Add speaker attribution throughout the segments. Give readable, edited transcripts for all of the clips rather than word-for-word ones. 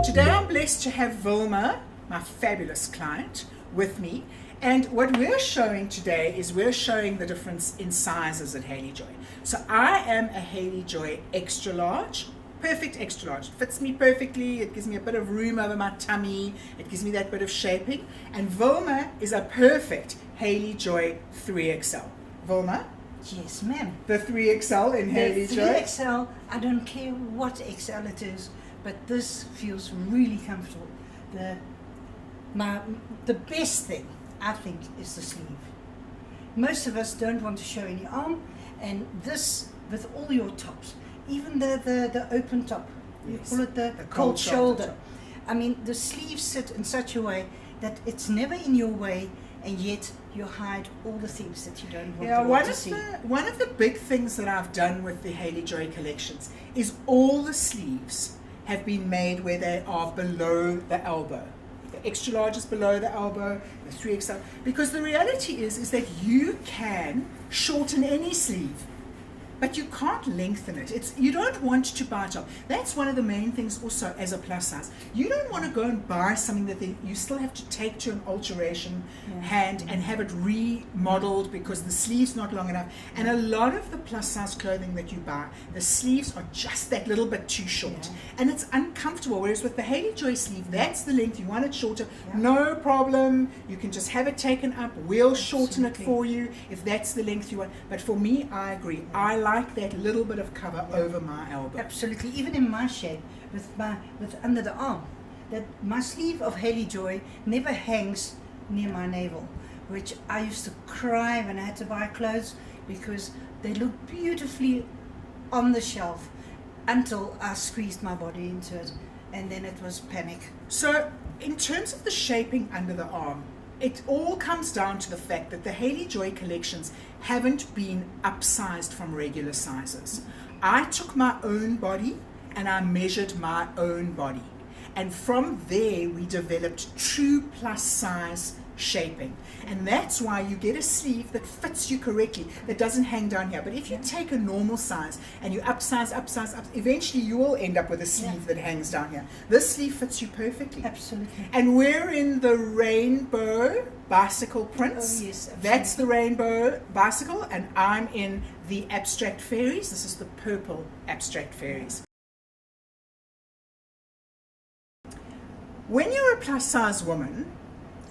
Speaker 1: Today I'm blessed to have Wilma, my fabulous client, with me. And what we're showing today is we're showing the difference in sizes at Hayley Joy. So I am a Hayley Joy extra large, perfect extra large. It fits me perfectly, it gives me a bit of room over my tummy, it gives me that bit of shaping. And Wilma is a perfect Hayley Joy 3XL. Wilma?
Speaker 2: Yes, ma'am.
Speaker 1: The 3XL in Hayley Joy?
Speaker 2: The 3XL, I don't care what XL it is, but this feels really comfortable. The best thing, I think, is the sleeve. Most of us don't want to show any arm, and this, with all your tops, even the open top, you call it the cold shoulder. I mean, the sleeves sit in such a way that it's never in your way, and yet you hide all the things that you don't want to see.
Speaker 1: One of the big things that I've done with the Hayley Joy collections is all the sleeves have been made where they are below the elbow. The extra large is below the elbow, the 3XL. Because the reality is that you can shorten any sleeve, but you can't lengthen it. You don't want to bite off. That's one of the main things also as a plus size. You don't want to go and buy something that you still have to take to an alteration hand and have it remodeled because the sleeve's not long enough. And a lot of the plus size clothing that you buy, the sleeves are just that little bit too short. And it's uncomfortable. Whereas with the Hayley Joy sleeve, that's the length. You want it shorter, no problem. You can just have it taken up. We'll shorten it for you if that's the length you want. But for me, I agree. I like that little bit of cover over my elbow.
Speaker 2: Absolutely. Even in my shape, with under the arm, that my sleeve of Hayley Joy never hangs near my navel, which I used to cry when I had to buy clothes because they looked beautifully on the shelf until I squeezed my body into it, and then it was panic.
Speaker 1: So in terms of the shaping under the arm, it all comes down to the fact that the Hayley Joy collections haven't been upsized from regular sizes. I took my own body and I measured my own body. And from there, we developed true plus size shaping. And that's why you get a sleeve that fits you correctly, that doesn't hang down here. But if you take a normal size and you upsize, eventually you will end up with a sleeve that hangs down here. This sleeve fits you perfectly.
Speaker 2: Absolutely.
Speaker 1: And we're in the rainbow bicycle prints.
Speaker 2: Oh, yes,
Speaker 1: that's the rainbow bicycle, and I'm in the abstract fairies. This is the purple abstract fairies. When you're a plus size woman,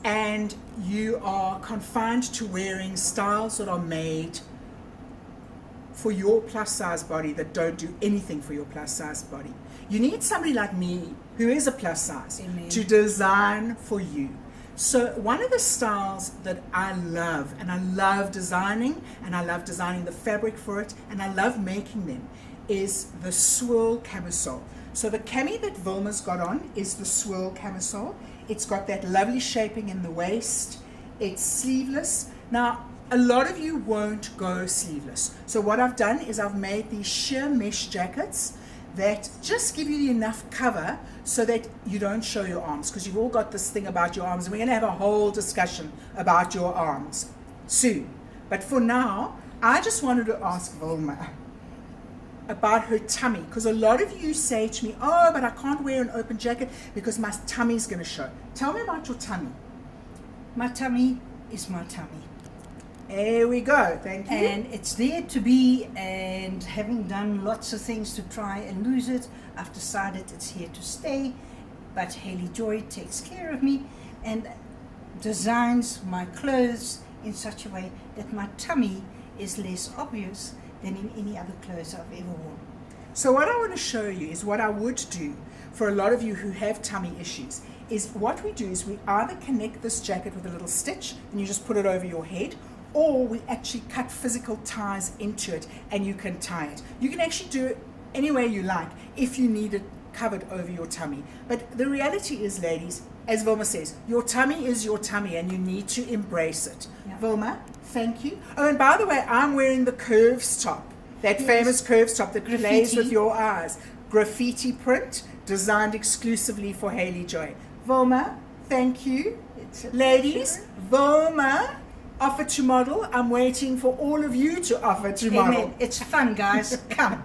Speaker 1: and you are confined to wearing styles that are made for your plus size body that don't do anything for your plus size body, you need somebody like me who is a plus size to design for you. So one of the styles that I love, and I love designing the fabric for it, and I love making them, is the swirl camisole. So the cami that Wilma's got on is the swirl camisole. It's got that lovely shaping in the waist. It's sleeveless. Now, a lot of you won't go sleeveless. So what I've done is I've made these sheer mesh jackets that just give you enough cover so that you don't show your arms, because you've all got this thing about your arms, and we're going to have a whole discussion about your arms soon. But for now, I just wanted to ask Wilma about her tummy, because a lot of you say to me, oh, but I can't wear an open jacket because my tummy's going to show. Tell me about your tummy.
Speaker 2: My tummy is my tummy.
Speaker 1: There we go, thank you.
Speaker 2: And it's there to be, and having done lots of things to try and lose it, I've decided it's here to stay. But Hayley Joy takes care of me and designs my clothes in such a way that my tummy is less obvious than in any other clothes I've ever worn.
Speaker 1: So what I want to show you is what I would do for a lot of you who have tummy issues, is what we do is we either connect this jacket with a little stitch and you just put it over your head, or we actually cut physical ties into it and you can tie it. You can actually do it any way you like if you need it covered over your tummy. But the reality is, ladies, as Wilma says, your tummy is your tummy and you need to embrace it. Yeah. Wilma, thank you. Oh, and by the way, I'm wearing the curves top, that famous curves top that plays with your eyes. Graffiti print, designed exclusively for Hayley Joy. Wilma, thank you. Ladies, Wilma offer to model. I'm waiting for all of you to offer to model.
Speaker 2: Amen. It's fun, guys. Come.